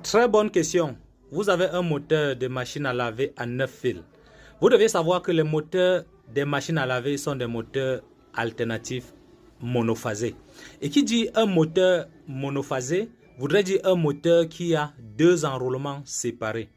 Très bonne question. Vous avez un moteur de machine à laver à 9 fils. Vous devez savoir que les moteurs des machines à laver sont des moteurs alternatifs monophasés. Et qui dit un moteur monophasé voudrait dire un moteur qui a deux enroulements séparés.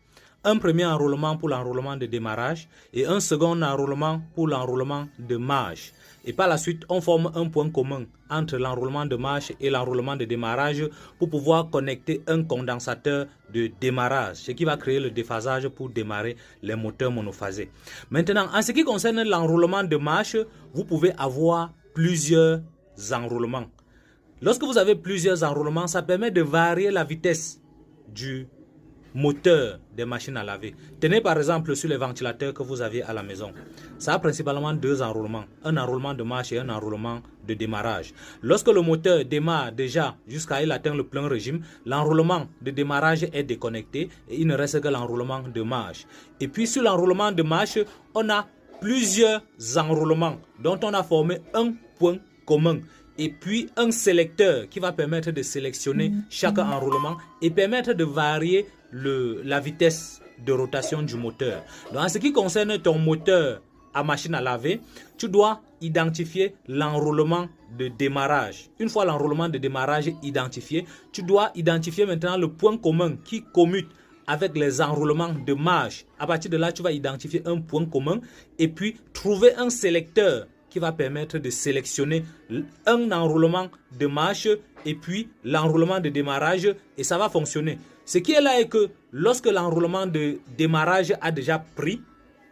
Un premier enroulement pour l'enroulement de démarrage et un second enroulement pour l'enroulement de marche. Et par la suite, on forme un point commun entre l'enroulement de marche et l'enroulement de démarrage pour pouvoir connecter un condensateur de démarrage, ce qui va créer le déphasage pour démarrer les moteurs monophasés. Maintenant, en ce qui concerne l'enroulement de marche, vous pouvez avoir plusieurs enroulements. Lorsque vous avez plusieurs enroulements, ça permet de varier la vitesse du moteur des machines à laver. Tenez par exemple sur les ventilateurs que vous avez à la maison. Ça a principalement deux enroulements. Un enroulement de marche et un enroulement de démarrage. Lorsque le moteur démarre déjà jusqu'à il atteint le plein régime, l'enroulement de démarrage est déconnecté et il ne reste que l'enroulement de marche. Et puis sur l'enroulement de marche, on a plusieurs enroulements dont on a formé un point commun. Et puis un sélecteur qui va permettre de sélectionner chaque enroulement et permettre de varier la vitesse de rotation du moteur. Donc en ce qui concerne ton moteur à machine à laver, tu dois identifier l'enroulement de démarrage. Une fois l'enroulement de démarrage identifié, tu dois identifier maintenant le point commun qui commute avec les enroulements de marche. À partir de là, tu vas identifier un point commun et puis trouver un sélecteur qui va permettre de sélectionner un enroulement de marche et puis l'enroulement de démarrage et ça va fonctionner. Ce qui est là est que lorsque l'enroulement de démarrage a déjà pris,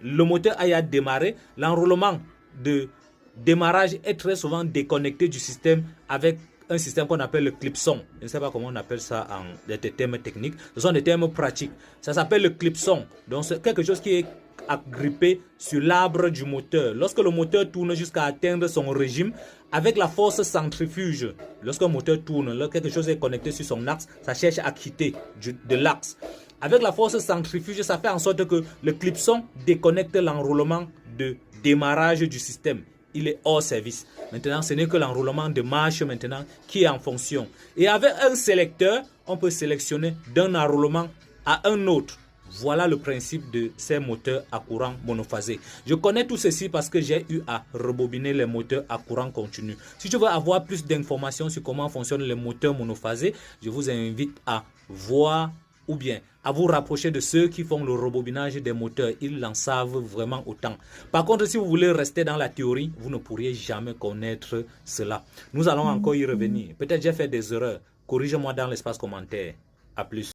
le moteur a démarré, l'enroulement de démarrage est très souvent déconnecté du système avec un système qu'on appelle le clipson. Je ne sais pas comment on appelle ça en des termes techniques. Ce sont des termes pratiques. Ça s'appelle le clipson. Donc c'est quelque chose qui est agrippé sur l'arbre du moteur. Lorsque le moteur tourne jusqu'à atteindre son régime, avec la force centrifuge, lorsque le moteur tourne, quelque chose est connecté sur son axe, ça cherche à quitter de l'axe. Avec la force centrifuge, ça fait en sorte que le clipson déconnecte l'enroulement de démarrage du système. Il est hors service. Maintenant, ce n'est que l'enroulement de marche maintenant qui est en fonction. Et avec un sélecteur, on peut sélectionner d'un enroulement à un autre. Voilà le principe de ces moteurs à courant monophasé. Je connais tout ceci parce que j'ai eu à rebobiner les moteurs à courant continu. Si tu veux avoir plus d'informations sur comment fonctionnent les moteurs monophasés, je vous invite à voir ou bien à vous rapprocher de ceux qui font le rebobinage des moteurs. Ils en savent vraiment autant. Par contre, si vous voulez rester dans la théorie, vous ne pourriez jamais connaître cela. Nous allons encore y revenir. Peut-être j'ai fait des erreurs. Corrigez-moi dans l'espace commentaire. À plus.